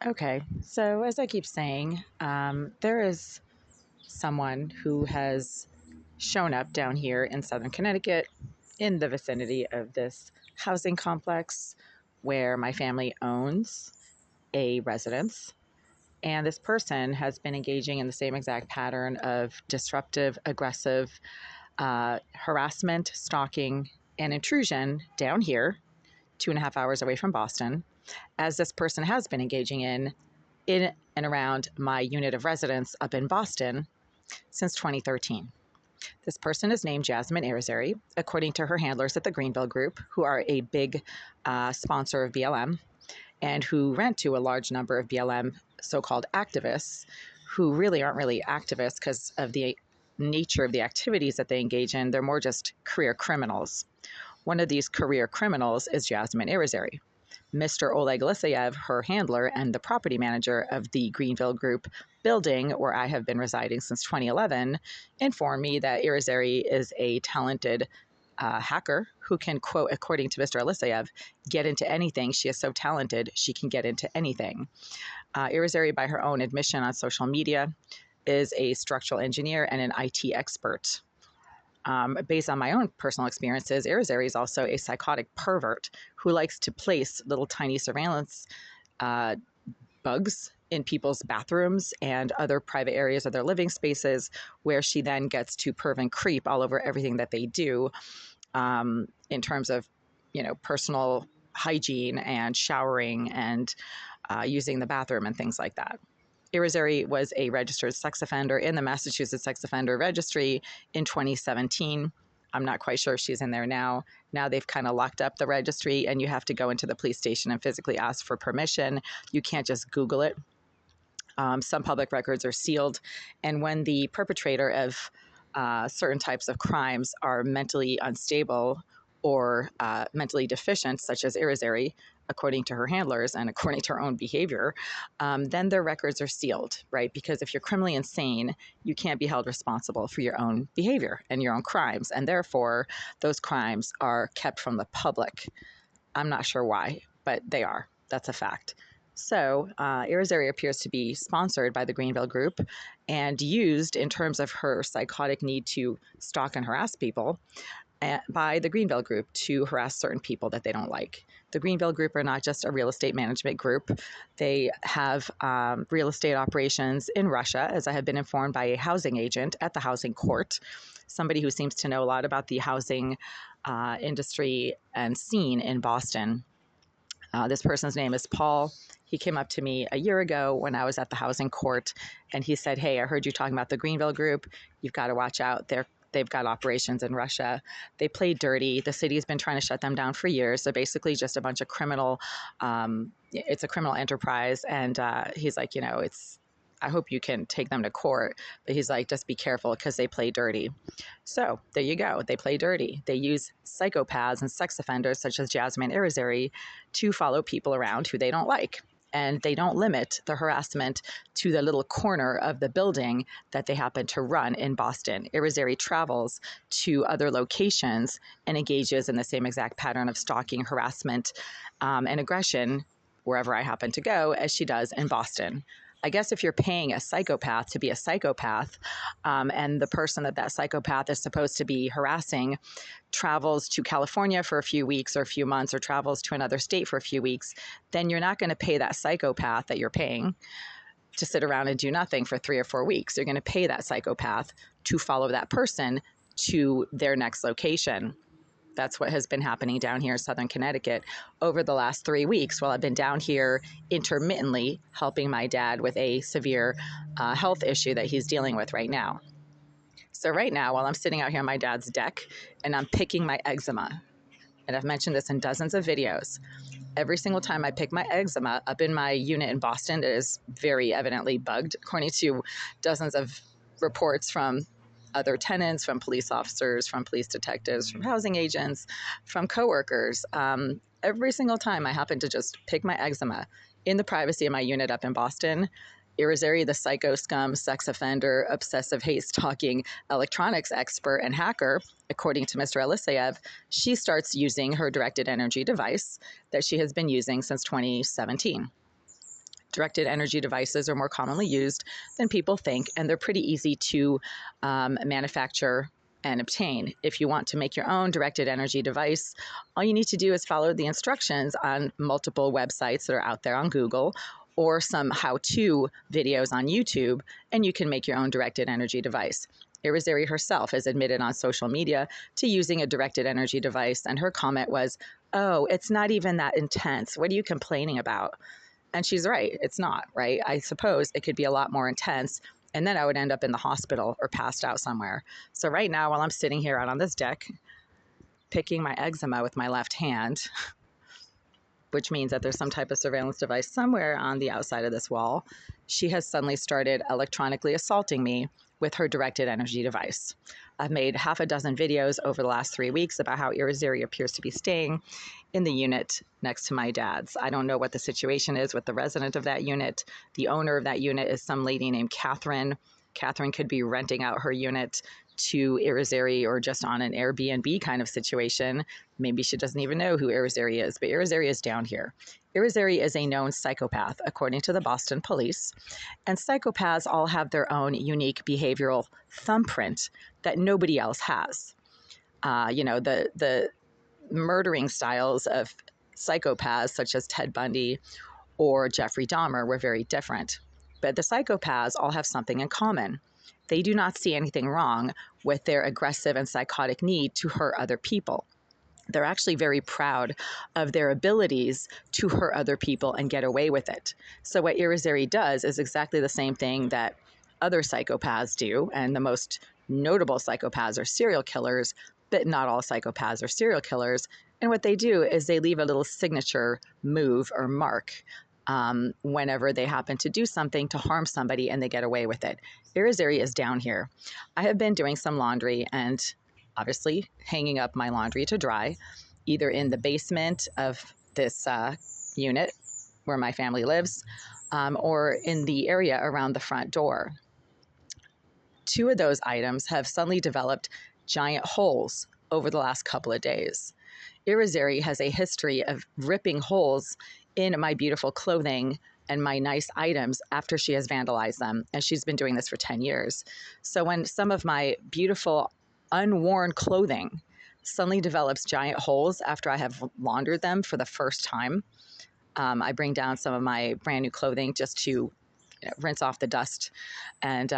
Okay, so as I keep saying, there is someone who has shown up down here in Southern Connecticut in the vicinity of this housing complex where my family owns a residence. And this person has been engaging in the same exact pattern of disruptive, aggressive harassment, stalking, and intrusion down here, 2.5 hours away from Boston, as this person has been engaging in and around my unit of residence up in Boston since 2013. This person is named Jasmine Irizarry, according to her handlers at the Greenville Group, who are a big sponsor of BLM and who rent to a large number of BLM so-called activists who really aren't really activists because of the nature of the activities that they engage in. They're more just career criminals. One of these career criminals is Jasmine Irizarry. Mr. Oleg Lisayev, her handler and the property manager of the Greenville Group building where I have been residing since 2011, informed me that Irizarry is a talented hacker who can, quote, according to Mr. Lisayev, get into anything. She is so talented, she can get into anything. Irizarry, by her own admission on social media, is a structural engineer and an IT expert. Based on my own personal experiences, Irizarry is also a psychotic pervert who likes to place little tiny surveillance bugs in people's bathrooms and other private areas of their living spaces, where she then gets to perv and creep all over everything that they do in terms of, personal hygiene and showering and using the bathroom and things like that. Irizarry was a registered sex offender in the Massachusetts Sex Offender Registry in 2017. I'm not quite sure if she's in there now. Now they've kind of locked up the registry and you have to go into the police station and physically ask for permission. You can't just Google it. Some public records are sealed. And when the perpetrator of certain types of crimes are mentally unstable or mentally deficient, such as Irizarry, according to her handlers and according to her own behavior, then their records are sealed, right? Because if you're criminally insane, you can't be held responsible for your own behavior and your own crimes. And therefore, those crimes are kept from the public. I'm not sure why, but they are. That's a fact. So Irizarry appears to be sponsored by the Greenville Group and used in terms of her psychotic need to stalk and harass people by the Greenville Group to harass certain people that they don't like. The Greenville Group are not just a real estate management group. They have real estate operations in Russia, as I have been informed by a housing agent at the housing court, somebody who seems to know a lot about the housing industry and scene in Boston. This person's name is Paul. He came up to me a year ago when I was at the housing court, and he said, "Hey, I heard you talking about the Greenville Group. You've got to watch out. They've got operations in Russia. They play dirty. The city's been trying to shut them down for years. So basically just a bunch of criminal, it's a criminal enterprise." And he's like, I hope you can take them to court. But he's like, just be careful because they play dirty. So there you go. They play dirty. They use psychopaths and sex offenders such as Jasmine Irizarry to follow people around who they don't like. And they don't limit the harassment to the little corner of the building that they happen to run in Boston. Irizarry travels to other locations and engages in the same exact pattern of stalking, harassment, and aggression wherever I happen to go as she does in Boston. I guess if you're paying a psychopath to be a psychopath, and the person that psychopath is supposed to be harassing travels to California for a few weeks or a few months or travels to another state for a few weeks, then you're not going to pay that psychopath that you're paying to sit around and do nothing for 3 or 4 weeks. You're going to pay that psychopath to follow that person to their next location. That's what has been happening down here in Southern Connecticut over the last 3 weeks while I've been down here intermittently helping my dad with a severe health issue that he's dealing with right now. So right now, while I'm sitting out here on my dad's deck and I'm picking my eczema, and I've mentioned this in dozens of videos, every single time I pick my eczema up in my unit in Boston, it is very evidently bugged, according to dozens of reports from other tenants, from police officers, from police detectives, from housing agents, from coworkers. Every single time I happen to just pick my eczema in the privacy of my unit up in Boston, Irizarry, the psycho scum, sex offender, obsessive hate stalking, electronics expert, and hacker, according to Mr. Elisayev, she starts using her directed energy device that she has been using since 2017. Directed energy devices are more commonly used than people think, and they're pretty easy to manufacture and obtain. If you want to make your own directed energy device, all you need to do is follow the instructions on multiple websites that are out there on Google or some how-to videos on YouTube, and you can make your own directed energy device. Irizarry herself has admitted on social media to using a directed energy device, and her comment was, "Oh, it's not even that intense. What are you complaining about?" And she's right. It's not, right? I suppose it could be a lot more intense, and then I would end up in the hospital or passed out somewhere. So right now, while I'm sitting here out on this deck, picking my eczema with my left hand, which means that there's some type of surveillance device somewhere on the outside of this wall, she has suddenly started electronically assaulting me with her directed energy device. I've made half a dozen videos over the last 3 weeks about how Irizarry appears to be staying in the unit next to my dad's. I don't know what the situation is with the resident of that unit. The owner of that unit is some lady named Catherine. Catherine could be renting out her unit to Irizarry or just on an Airbnb kind of situation. Maybe she doesn't even know who Irizarry is, but Irizarry is down here. Irizarry is a known psychopath, according to the Boston police, and psychopaths all have their own unique behavioral thumbprint that nobody else has. The murdering styles of psychopaths such as Ted Bundy or Jeffrey Dahmer were very different. But the psychopaths all have something in common. They do not see anything wrong with their aggressive and psychotic need to hurt other people. They're actually very proud of their abilities to hurt other people and get away with it. So what Irizarry does is exactly the same thing that other psychopaths do, and the most notable psychopaths are serial killers, but not all psychopaths are serial killers. And what they do is they leave a little signature move or mark whenever they happen to do something to harm somebody and they get away with it. Irizarry is down here. I have been doing some laundry and obviously hanging up my laundry to dry, either in the basement of this unit where my family lives or in the area around the front door. 2 of those items have suddenly developed giant holes over the last couple of days. Irizarry has a history of ripping holes in my beautiful clothing and my nice items after she has vandalized them, and she's been doing this for 10 years. So when some of my beautiful unworn clothing suddenly develops giant holes after I have laundered them for the first time, I bring down some of my brand new clothing just to rinse off the dust and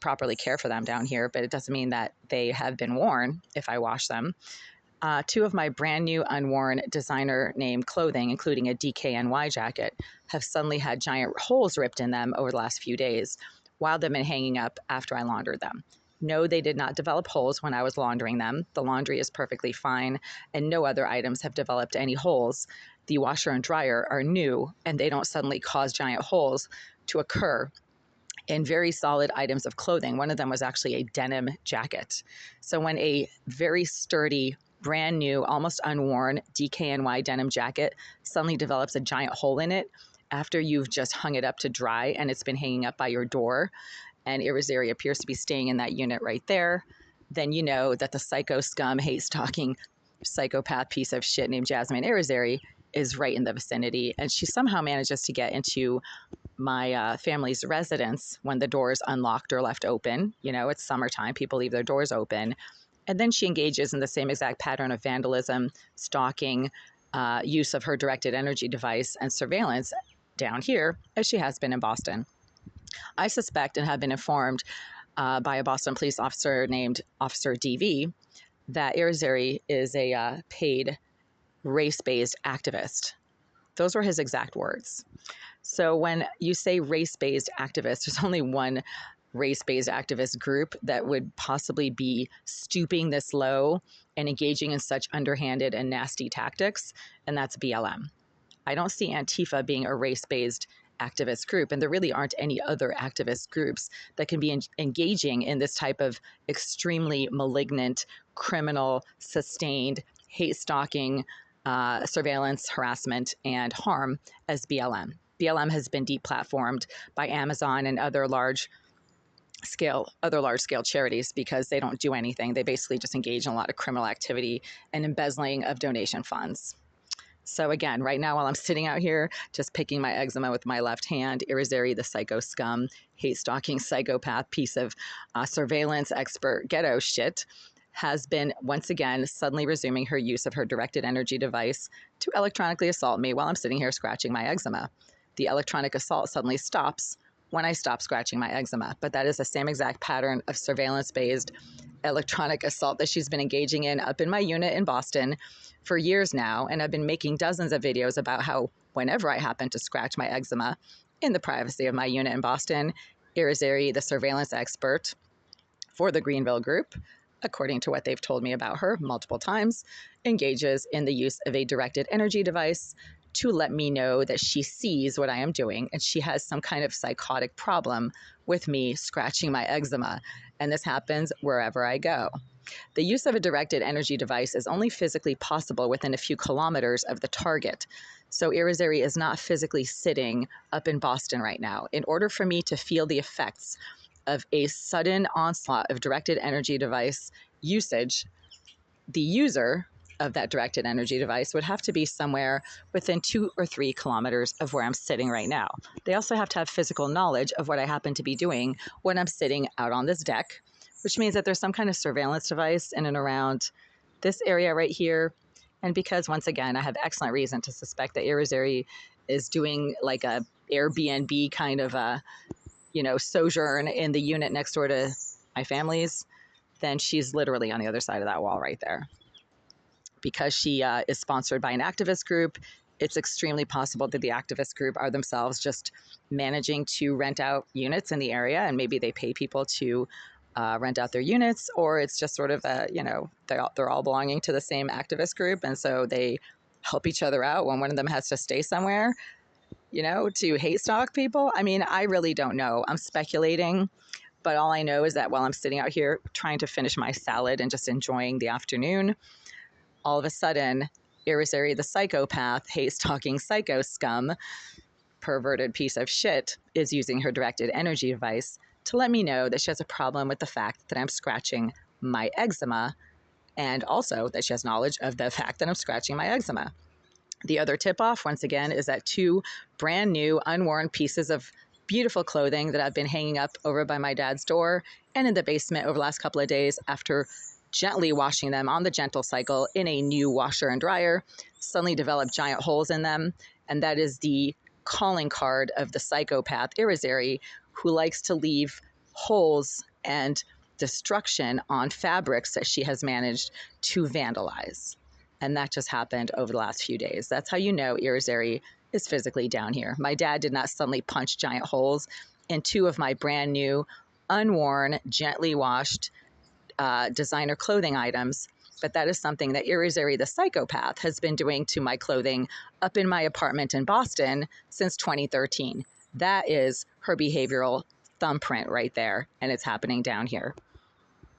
properly care for them down here, but it doesn't mean that they have been worn if I wash them. 2 of my brand new unworn designer name clothing, including a DKNY jacket, have suddenly had giant holes ripped in them over the last few days while they've been hanging up after I laundered them. No, they did not develop holes when I was laundering them. The laundry is perfectly fine, and no other items have developed any holes. The washer and dryer are new, and they don't suddenly cause giant holes to occur in very solid items of clothing. One of them was actually a denim jacket. So when a very sturdy, brand new, almost unworn DKNY denim jacket suddenly develops a giant hole in it after you've just hung it up to dry and it's been hanging up by your door, and Irizarry appears to be staying in that unit right there, then you know that the psycho scum, hate-stalking, psychopath piece of shit named Jasmine Irizarry is right in the vicinity, and she somehow manages to get into my family's residence when the door is unlocked or left open. It's summertime, people leave their doors open. And then she engages in the same exact pattern of vandalism, stalking, use of her directed energy device, and surveillance down here as she has been in Boston. I suspect and have been informed by a Boston police officer named Officer DV that Irizarry is a paid race-based activist. Those were his exact words. So when you say race-based activist, there's only one race-based activist group that would possibly be stooping this low and engaging in such underhanded and nasty tactics, and that's BLM. I don't see Antifa being a race-based activist group, and there really aren't any other activist groups that can be engaging in this type of extremely malignant, criminal, sustained, hate-stalking, surveillance, harassment, and harm as BLM. BLM has been deplatformed by Amazon and other large-scale charities because they don't do anything. They basically just engage in a lot of criminal activity and embezzling of donation funds. So again, right now while I'm sitting out here just picking my eczema with my left hand, Irizarry, the psycho scum, hate stalking psychopath piece of surveillance expert ghetto shit, has been once again suddenly resuming her use of her directed energy device to electronically assault me while I'm sitting here scratching my eczema. The electronic assault suddenly stops when I stop scratching my eczema, but that is the same exact pattern of surveillance-based electronic assault that she's been engaging in up in my unit in Boston for years now. And I've been making dozens of videos about how whenever I happen to scratch my eczema in the privacy of my unit in Boston, Irizarry, the surveillance expert for the Greenville group, according to what they've told me about her multiple times, engages in the use of a directed energy device to let me know that she sees what I am doing and she has some kind of psychotic problem with me scratching my eczema. And this happens wherever I go. The use of a directed energy device is only physically possible within a few kilometers of the target. So Irizarry is not physically sitting up in Boston right now. In order for me to feel the effects of a sudden onslaught of directed energy device usage, the user of that directed energy device would have to be somewhere within 2 or 3 kilometers of where I'm sitting right now. They also have to have physical knowledge of what I happen to be doing when I'm sitting out on this deck, which means that there's some kind of surveillance device in and around this area right here. And because, once again, I have excellent reason to suspect that Irizarry is doing like a Airbnb kind of a, sojourn in the unit next door to my family's, then she's literally on the other side of that wall right there. Because she is sponsored by an activist group, it's extremely possible that the activist group are themselves just managing to rent out units in the area, and maybe they pay people to rent out their units, or it's just sort of they're all belonging to the same activist group, and so they help each other out when one of them has to stay somewhere, to hate stalk people. I mean, I really don't know. I'm speculating, but all I know is that while I'm sitting out here trying to finish my salad and just enjoying the afternoon, all of a sudden, Irizarry, the psychopath, hate-stalking psycho scum, perverted piece of shit, is using her directed energy device to let me know that she has a problem with the fact that I'm scratching my eczema, and also that she has knowledge of the fact that I'm scratching my eczema. The other tip-off, once again, is that 2 brand new, unworn pieces of beautiful clothing that I've been hanging up over by my dad's door and in the basement over the last couple of days after gently washing them on the gentle cycle in a new washer and dryer, suddenly developed giant holes in them. And that is the calling card of the psychopath Irizarry, who likes to leave holes and destruction on fabrics that she has managed to vandalize. And that just happened over the last few days. That's how you know Irizarry is physically down here. My dad did not suddenly punch giant holes in 2 of my brand new, unworn, gently washed designer clothing items, but that is something that Irizarry, the psychopath, has been doing to my clothing up in my apartment in Boston since 2013. That is her behavioral thumbprint right there, and it's happening down here.